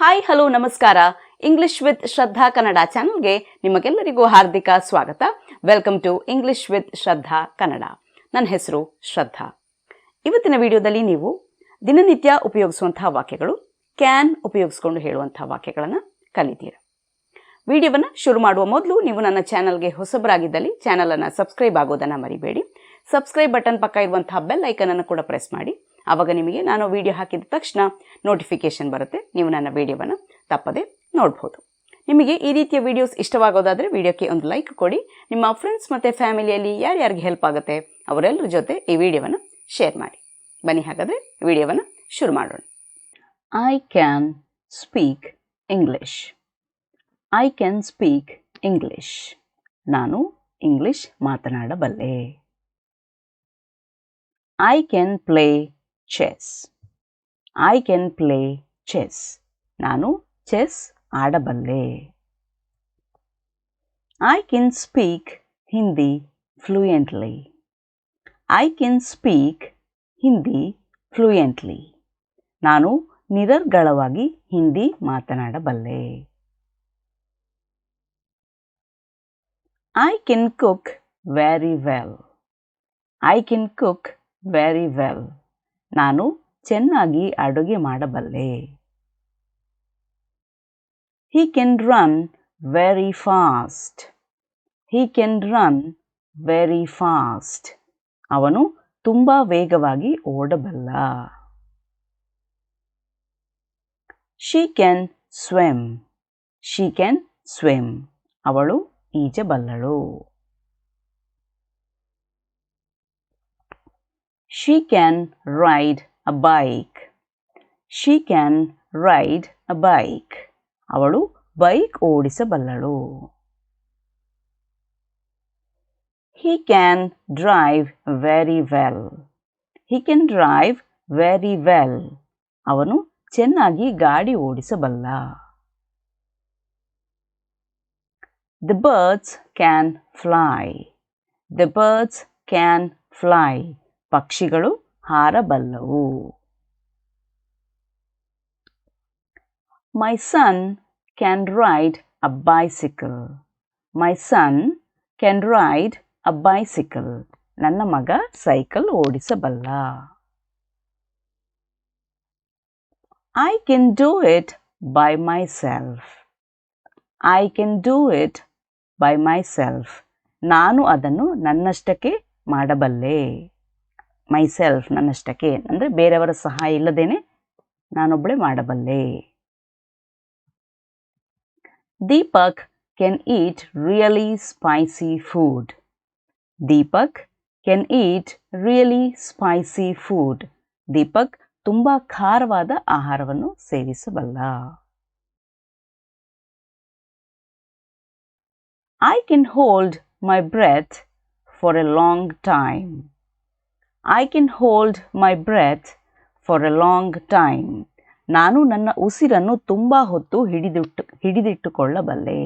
Hi hello ನಮಸ್ಕಾರ. English with ಶ್ರದ್ಧಾ ಕನ್ನಡ ಚಾನಲ್ಗೆ ನಿಮಗೆಲ್ಲರಿಗೂ ಹಾರ್ದಿಕ ಸ್ವಾಗತ. ವೆಲ್ಕಮ್ ಟು ಇಂಗ್ಲಿಷ್ ವಿತ್ ಶ್ರದ್ಧಾ ಕನ್ನಡ. ನನ್ನ ಹೆಸರು ಶ್ರದ್ಧಾ. ಇವತ್ತಿನ ವಿಡಿಯೋದಲ್ಲಿ ನೀವು ದಿನನಿತ್ಯ ಉಪಯೋಗಿಸುವಂತಹ ವಾಕ್ಯಗಳು, ಕ್ಯಾನ್ ಉಪಯೋಗಿಸ್ಕೊಂಡು ಹೇಳುವಂತಹ ವಾಕ್ಯಗಳನ್ನು ಕಲಿತೀರ. ವಿಡಿಯೋವನ್ನು ಶುರು ಮಾಡುವ ಮೊದಲು ನೀವು ನನ್ನ ಚಾನಲ್ಗೆ ಹೊಸಬರಾಗಿದ್ದಲ್ಲಿ ಚಾನಲನ್ನು ಸಬ್ಸ್ಕ್ರೈಬ್ ಆಗೋದನ್ನು ಮರಿಬೇಡಿ. ಸಬ್ಸ್ಕ್ರೈಬ್ ಬಟನ್ ಪಕ್ಕ ಇರುವಂತಹ ಬೆಲ್ ಐಕನನ್ನು ಕೂಡ ಪ್ರೆಸ್ ಮಾಡಿ. ಆವಾಗ ನಿಮಗೆ ನಾನು ವಿಡಿಯೋ ಹಾಕಿದ ತಕ್ಷಣ ನೋಟಿಫಿಕೇಶನ್ ಬರುತ್ತೆ. ನೀವು ನನ್ನ ವಿಡಿಯೋವನ್ನು ತಪ್ಪದೆ ನೋಡ್ಬೋದು. ನಿಮಗೆ ಈ ರೀತಿಯ ವಿಡಿಯೋಸ್ ಇಷ್ಟವಾಗೋದಾದರೆ ವಿಡಿಯೋಕ್ಕೆ ಒಂದು ಲೈಕ್ ಕೊಡಿ. ನಿಮ್ಮ ಫ್ರೆಂಡ್ಸ್ ಮತ್ತು ಫ್ಯಾಮಿಲಿಯಲ್ಲಿ ಯಾರ್ಯಾರಿಗೆ ಹೆಲ್ಪ್ ಆಗುತ್ತೆ ಅವರೆಲ್ಲರ ಜೊತೆ ಈ ವಿಡಿಯೋವನ್ನು ಶೇರ್ ಮಾಡಿ. ಬನ್ನಿ ಹಾಗಾದರೆ ವಿಡಿಯೋವನ್ನು ಶುರು ಮಾಡೋಣ. I can speak English. I can speak English. ನಾನು ಇಂಗ್ಲಿಷ್ ಮಾತನಾಡಬಲ್ಲೆ. I can play chess. I can play chess. ನಾನು ಚೆಸ್ ಆಡಬಲ್ಲೆ. I can speak Hindi fluently. I can speak Hindi fluently. ನಾನು ನಿರರ್ಗಳವಾಗಿ Hindi ಮಾತನಾಡಬಲ್ಲೆ. I can cook very well. I can cook very well. ನಾನು ಚೆನ್ನಾಗಿ ಅಡುಗೆ ಮಾಡಬಲ್ಲೆ. He can run very fast. He can run very fast. ಅವನು ತುಂಬ ವೇಗವಾಗಿ ಓಡಬಲ್ಲ. She can swim. She can swim. ಅವಳು ಈಜಬಲ್ಲಳು. She can ride a bike. She can ride a bike. ಅವಳು bike ಓಡಿಸಬಲ್ಲಳು. He can drive very well. He can drive very well. ಅವನು ಚೆನ್ನಾಗಿ ಗಾಡಿ ಓಡಿಸಬಲ್ಲ. The birds can fly. The birds can fly. ಪಕ್ಷಿಗಳು ಹಾರಬಲ್ಲವು. My son can ride a bicycle. My son can ride a bicycle. ನನ್ನ ಮಗ cycle ಓಡಿಸಬಲ್ಲ. I can do it by myself. I can do it by myself. ನಾನು ಅದನ್ನು ನನ್ನಷ್ಟಕ್ಕೆ ಮಾಡಬಲ್ಲೆ. Myself ನನ್ನಷ್ಟಕ್ಕೆ ಅಂದರೆ ಬೇರೆಯವರ ಸಹಾಯ ಇಲ್ಲದೇನೆ ನಾನೊಬ್ಬಳೆ ಮಾಡಬಲ್ಲೆ. Deepak can heat really spicy food. Deepak can heat really spicy food. Deepak ತುಂಬ ಖಾರವಾದ ಆಹಾರವನ್ನು ಸೇವಿಸಬಲ್ಲ. I can hold my breath for a long time. I can hold my breath for a long time. ನಾನು ನನ್ನ ಉಸಿರನ್ನು ತುಂಬ ಹೊತ್ತು ಹಿಡಿದಿಟ್ಟುಕೊಳ್ಳಬಲ್ಲೆ.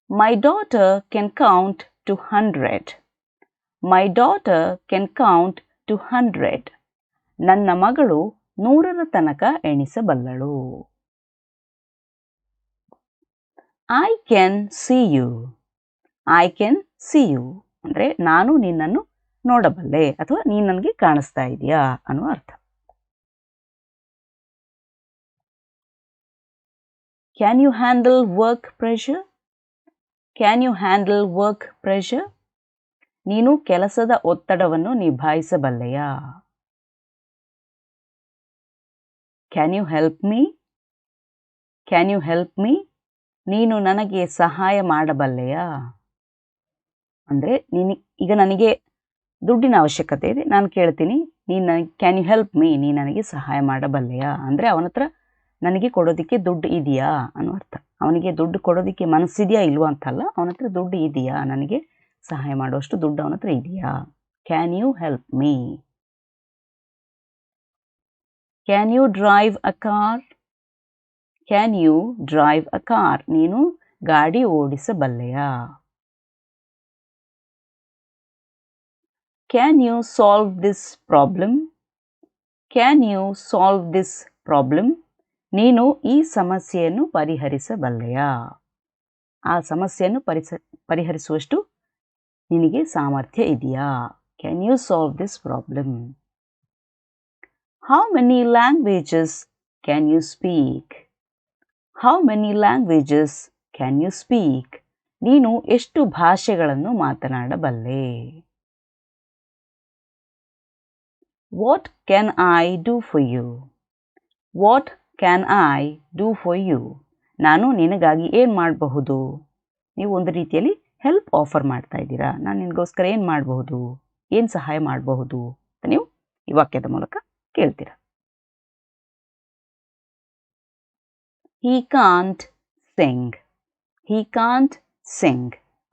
My daughter can count to 100. My daughter can count to 100. ನನ್ನ ಮಗಳು 100ರ ತನಕ ಎಣಿಸಬಲ್ಲಳು. I can see you. I can see you. ಅಂದರೆ ನಾನು ನಿನ್ನನ್ನು ನೋಡಬಲ್ಲೆ ಅಥವಾ ನೀನು ನನಗೆ ಕಾಣಿಸ್ತಾ ಇದೆಯಾ ಅನ್ನುವ ಅರ್ಥ. Can you handle work pressure? Can you handle work pressure? ನೀನು ಕೆಲಸದ ಒತ್ತಡವನ್ನು ನಿಭಾಯಿಸಬಲ್ಲೆಯಾ? Can you help me? Can you help me? ನೀನು ನನಗೆ ಸಹಾಯ ಮಾಡಬಲ್ಲೆಯಾ? ಅಂದರೆ ಈಗ ನನಗೆ ದುಡ್ಡಿನ ಅವಶ್ಯಕತೆ ಇದೆ, ನಾನು ಕೇಳ್ತೀನಿ, ನೀನು ನನಗೆ ಕ್ಯಾನ್ ಯು ಹೆಲ್ಪ್ ಮೀ, ನೀನು ನನಗೆ ಸಹಾಯ ಮಾಡಬಲ್ಲೆಯಾ? ಅಂದರೆ ಅವನ ಹತ್ರ ನನಗೆ ಕೊಡೋದಕ್ಕೆ ದುಡ್ಡು ಇದೆಯಾ ಅನ್ನೋ ಅರ್ಥ. ಅವನಿಗೆ ದುಡ್ಡು ಕೊಡೋದಕ್ಕೆ ಮನಸ್ಸಿದೆಯಾ ಇಲ್ವೋ ಅಂತಲ್ಲ, ಅವನ ಹತ್ರ ದುಡ್ಡು ಇದೆಯಾ, ನನಗೆ ಸಹಾಯ ಮಾಡುವಷ್ಟು ದುಡ್ಡು ಅವನ ಹತ್ರ ಇದೆಯಾ. Can you help me? Can you drive a car? Can you drive a car? ನೀನು ಗಾಡಿ ಓಡಿಸಬಲ್ಲೆಯಾ? Can you solve this problem? Can you solve this problem? ನೀನು ಈ ಸಮಸ್ಯೆಯನ್ನು ಪರಿಹರಿಸಬಲ್ಲೆಯಾ? ಆ ಸಮಸ್ಯೆಯನ್ನು ಪರಿಹರಿಸುವಷ್ಟು ನಿನಗೆ ಸಾಮರ್ಥ್ಯ ಇದೆಯಾ? Can you solve this problem? How many languages can you speak? How many languages can you speak? ನೀನು ಎಷ್ಟು ಭಾಷೆಗಳನ್ನು ಮಾತನಾಡಬಲ್ಲೆ? What can I do for you? What can I do for you? ನಾನು ನಿನಗಾಗಿ ಏನು ಮಾಡಬಹುದು? ನೀವು ಒಂದು ರೀತಿಯಲ್ಲಿ ಹೆಲ್ಪ್ ಆಫರ್ ಮಾಡ್ತಾ ಇದ್ದೀರಾ. ನಾನು ನಿನಗೋಸ್ಕರ ಏನು ಮಾಡಬಹುದು, ಏನು ಸಹಾಯ ಮಾಡಬಹುದು ಅಂತ ನೀವು ಈ ವಾಕ್ಯದ ಮೂಲಕ ಕೇಳ್ತೀರಾ. He can't sing. He can't sing.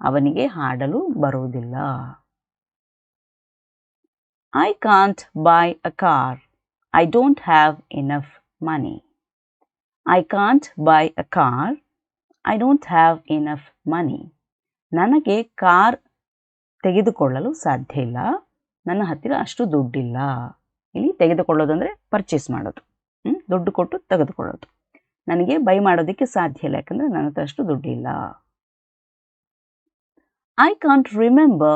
ಅವನಿಗೆ ಹಾಡಲು ಬರುವುದಿಲ್ಲ. I can't buy a car. I don't have enough money. I can't buy a car. I don't have enough money. ನನಗೆ ಕಾರ್ ತೆಗೆದುಕೊಳ್ಳಲು ಸಾಧ್ಯ ಇಲ್ಲ. ನನ್ನ ಹತ್ತಿರ ಅಷ್ಟು ದುಡ್ಡಿಲ್ಲ. ಇಲ್ಲಿ ತೆಗೆದುಕೊಳ್ಳೋದಂದರೆ ಪರ್ಚೇಸ್ ಮಾಡೋದು, ದುಡ್ಡು ಕೊಟ್ಟು ತೆಗೆದುಕೊಳ್ಳೋದು. ನನಗೆ ಬೈ ಮಾಡೋದಕ್ಕೆ ಸಾಧ್ಯ ಇಲ್ಲ, ಯಾಕಂದರೆ ನನ್ನ ಹತ್ರ ಅಷ್ಟು ದುಡ್ಡಿಲ್ಲ. I can't remember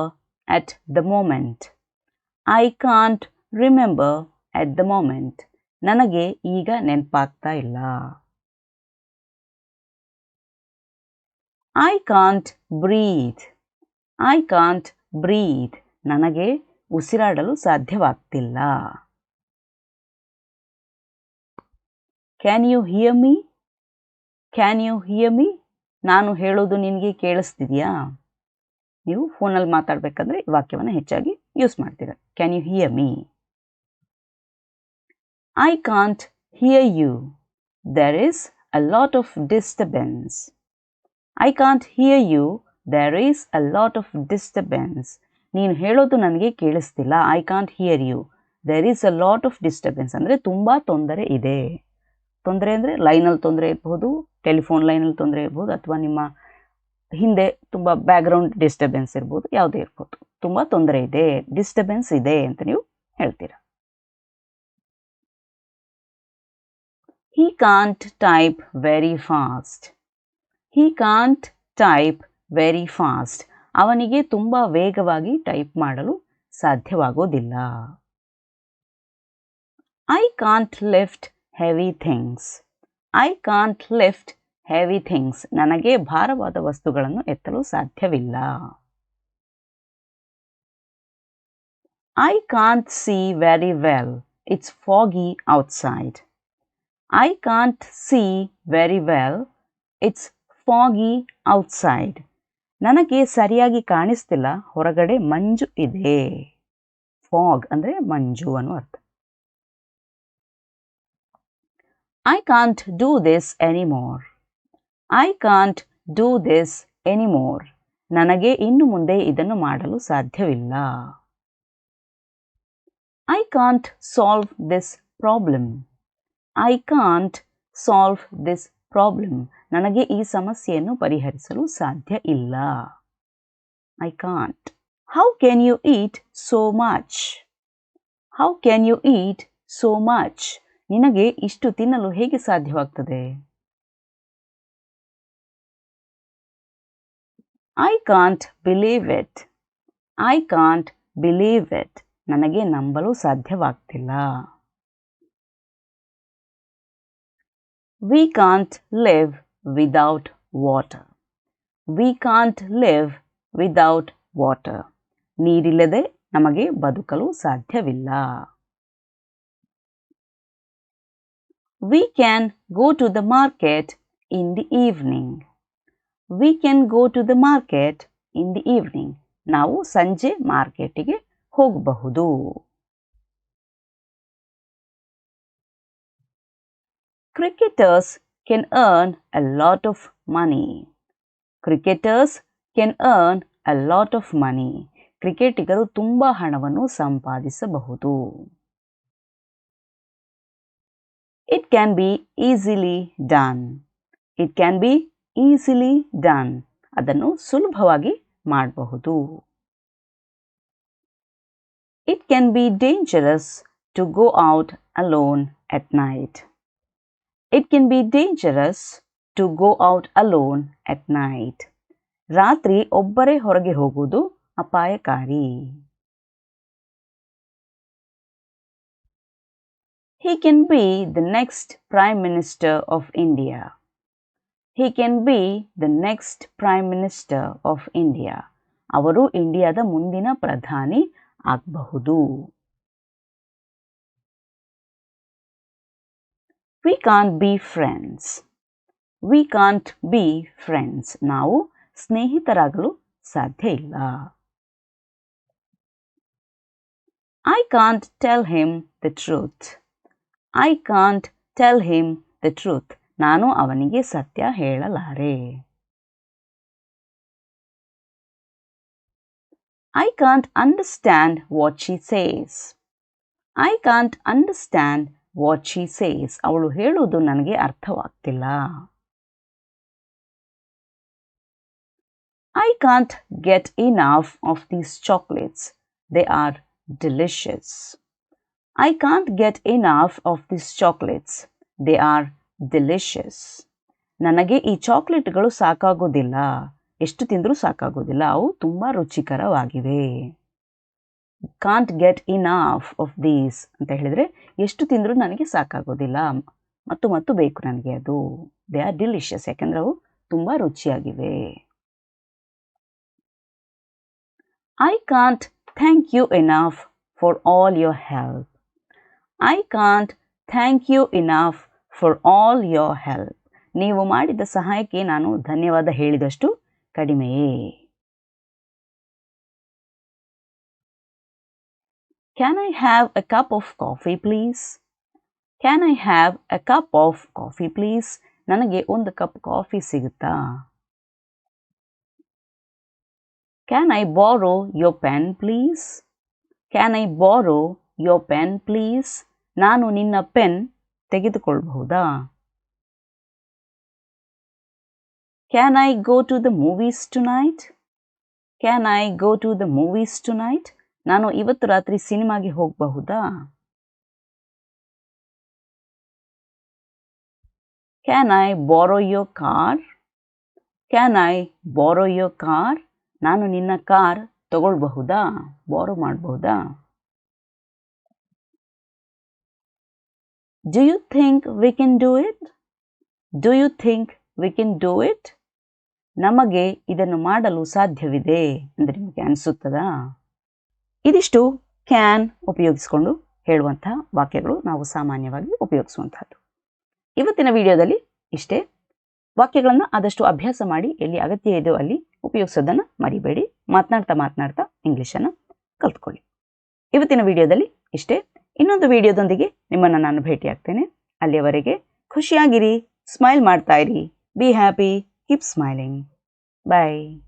at the moment. I can't remember at the moment. ನನಗೆ ಈಗ ನೆನಪಾಗ್ತಾ ಇಲ್ಲ. I can't breathe. I can't breathe. ನನಗೆ ಉಸಿರಾಡಲು ಸಾಧ್ಯವಾಗ್ತಿಲ್ಲ. Can you hear me? Can you hear me? ನಾನು ಹೇಳೋದು ನಿನಗೆ ಕೇಳಿಸ್ತಿದೆಯಾ? ನೀವು ಫೋನಲ್ಲಿ ಮಾತಾಡಬೇಕಂದ್ರೆ ಈ ವಾಕ್ಯವನ್ನು ಹೆಚ್ಚಾಗಿ ಯೂಸ್ ಮಾಡ್ತೀರಾ. Can you hear me? I can't hear you. There is a lot of disturbance. I can't hear you. There is a lot of disturbance. ನೀನು ಹೇಳೋದು ನನಗೆ ಕೇಳಿಸ್ತಿಲ್ಲ. I can't hear you. There is a lot of disturbance. ಅಂದರೆ ತುಂಬ ತೊಂದರೆ ಇದೆ. ತೊಂದರೆ ಅಂದರೆ ಲೈನಲ್ಲಿ ತೊಂದರೆ ಇರ್ಬೋದು, ಟೆಲಿಫೋನ್ ಲೈನಲ್ಲಿ ತೊಂದರೆ ಇರ್ಬೋದು, ಅಥವಾ ನಿಮ್ಮ ಹಿಂದೆ ತುಂಬ ಬ್ಯಾಕ್ಗ್ರೌಂಡ್ ಡಿಸ್ಟರ್ಬೆನ್ಸ್ ಇರ್ಬೋದು, ಯಾವುದೇ ಇರ್ಬೋದು. ತುಂಬ ತೊಂದರೆ ಇದೆ, ಡಿಸ್ಟರ್ಬೆನ್ಸ್ ಇದೆ ಅಂತ ನೀವು ಹೇಳ್ತೀರಾ. He can't type very fast. He can't type very fast. ಅವನಿಗೆ ತುಂಬ ವೇಗವಾಗಿ ಟೈಪ್ ಮಾಡಲು ಸಾಧ್ಯವಾಗೋದಿಲ್ಲ. I can't lift heavy things. I can't lift heavy things. ನನಗೆ ಭಾರವಾದ ವಸ್ತುಗಳನ್ನು ಎತ್ತಲು ಸಾಧ್ಯವಿಲ್ಲ. I can't see very well. It's foggy outside. I can't see very well. It's foggy outside. ನನಗೆ ಸರಿಯಾಗಿ ಕಾಣಿಸ್ತಿಲ್ಲ, ಹೊರಗಡೆ ಮಂಜು ಇದೆ. ಫಾಗ್ ಅಂದರೆ ಮಂಜು ಅನ್ನೋ ಅರ್ಥ. I can't do this anymore. I can't do this anymore. ನನಗೆ ಇನ್ನು ಮುಂದೆ ಇದನ್ನು ಮಾಡಲು ಸಾಧ್ಯವಿಲ್ಲ. I can't solve this problem. I can't solve this problem. ನನಗೆ ಈ ಸಮಸ್ಯೆಯನ್ನು ಪರಿಹರಿಸಲು ಸಾಧ್ಯ ಇಲ್ಲ. I can't. How can you eat so much? How can you eat so much? ನಿನಗೆ ಇಷ್ಟು ತಿನ್ನಲು ಹೇಗೆ ಸಾಧ್ಯವಾಗ್ತದೆ? I can't believe it. I can't believe it. ನನಗೆ ನಂಬಲು ಸಾಧ್ಯವಾಗ್ತಿಲ್ಲ. We can't live without water. We can't live without water. ನೀರಿಲ್ಲದೆ ನಮಗೆ ಬದುಕಲು ಸಾಧ್ಯವಿಲ್ಲ. We can go to the market in the evening. We can go to the market in the evening. ನಾವು ಸಂಜೆ ಮಾರ್ಕೆಟಿಗೆ ಹೋಗಬಹುದು. Cricketers can earn a lot of money. Cricketers can earn a lot of money. ಕ್ರಿಕೆಟಿಗರು ತುಂಬ ಹಣವನ್ನು ಸಂಪಾದಿಸಬಹುದು. It can be easily done. It can be easily done. ಅದನ್ನು ಸುಲಭವಾಗಿ ಮಾಡಬಹುದು. It can be dangerous to go out alone at night. It can be dangerous to go out alone at night. ರಾತ್ರಿ ಒಬ್ಬರೇ ಹೊರಗೆ ಹೋಗುವುದು ಅಪಾಯಕಾರಿ. He can be the next Prime Minister of India. He can be the next Prime Minister of India. ಅವರು ಇಂಡಿಯಾದ ಮುಂದಿನ ಪ್ರಧಾನಿ ಆಗಬಹುದು. We can't be friends. We can't be friends. ನಾವು ಸ್ನೇಹಿತರಾಗಲು ಸಾಧ್ಯ ಇಲ್ಲ. I can't tell him the truth. I can't tell him the truth. ನಾನು ಅವನಿಗೆ ಸತ್ಯ ಹೇಳಲಾರೆ. I can't understand what she says. I can't understand what she says. ಅವಳು ಹೇಳುವುದು ನನಗೆ ಅರ್ಥವಾಗ್ತಿಲ್ಲ. I can't get enough of these chocolates. They are delicious. I can't get enough of these chocolates. They are delicious. ನನಗೆ ಈ ಚಾಕ್ಲೇಟ್ಗಳು ಸಾಕಾಗೋದಿಲ್ಲ. ಎಷ್ಟು ತಿಂದರೂ ಸಾಕಾಗೋದಿಲ್ಲ. ಅವು ತುಂಬ ರುಚಿಕರವಾಗಿವೆ. Can't get enough of these ಅಂತ ಹೇಳಿದರೆ ಎಷ್ಟು ತಿಂದರೂ ನನಗೆ ಸಾಕಾಗೋದಿಲ್ಲ. ಮತ್ತು ಬೇಕು ನನಗೆ ಅದು. They are delicious. ಯಾಕೆಂದರೆ ಅವು ತುಂಬ ರುಚಿಯಾಗಿವೆ. I can't thank you enough for all your help. I can't thank you enough for all your help. ನೀವು ಮಾಡಿದ ಸಹಾಯಕ್ಕೆ ನಾನು ಧನ್ಯವಾದ ಹೇಳಿದಷ್ಟು ಕಡಿಮೆಯೇ. Can I have a cup of coffee please? Can I have a cup of coffee please? ನನಗೆ ಒಂದು cup coffee ಸಿಗುತ್ತಾ? Can I borrow your pen please? Can I borrow your pen please? ನಾನು ನಿನ್ನ pen ತೆಗೆದುಕೊಳ್ಳಬಹುದಾ? Can I go to the movies tonight? Can I go to the movies tonight? ನಾನು ಇವತ್ತು ರಾತ್ರಿ ಸಿನಿಮಾಗೆ ಹೋಗಬಹುದಾ? Can I borrow your car? Can I borrow your car? ನಾನು ನಿನ್ನ car ತಗೊಳ್ಬಹುದಾ? ಬಾರೋ ಮಾಡಬಹುದಾ? Do you think we can do it? Do you think we can do it? ನಮಗೆ ಇದನ್ನು ಮಾಡಲು ಸಾಧ್ಯವಿದೆ ಅಂದರೆ ನಿಮಗೆ ಅನಿಸುತ್ತದಾ? ಇದಿಷ್ಟು ಕ್ಯಾನ್ ಉಪಯೋಗಿಸಿಕೊಂಡು ಹೇಳುವಂತಹ ವಾಕ್ಯಗಳು ನಾವು ಸಾಮಾನ್ಯವಾಗಿ ಉಪಯೋಗಿಸುವಂತಹದ್ದು. ಇವತ್ತಿನ ವಿಡಿಯೋದಲ್ಲಿ ಇಷ್ಟೇ. ವಾಕ್ಯಗಳನ್ನು ಆದಷ್ಟು ಅಭ್ಯಾಸ ಮಾಡಿ, ಎಲ್ಲಿ ಅಗತ್ಯ ಇದೆಯೋ ಅಲ್ಲಿ ಉಪಯೋಗಿಸೋದನ್ನು ಮರಿಬೇಡಿ. ಮಾತನಾಡ್ತಾ ಇಂಗ್ಲೀಷನ್ನು ಕಲ್ತ್ಕೊಳ್ಳಿ. ಇವತ್ತಿನ ವಿಡಿಯೋದಲ್ಲಿ ಇಷ್ಟೇ. ಇನ್ನೊಂದು ವಿಡಿಯೋದೊಂದಿಗೆ ನಿಮ್ಮನ್ನು ನಾನು ಭೇಟಿಯಾಗ್ತೇನೆ. ಅಲ್ಲಿಯವರೆಗೆ ಖುಷಿಯಾಗಿರಿ, ಸ್ಮೈಲ್ ಮಾಡ್ತಾ ಇರಿ. Be happy, keep smiling. Bye.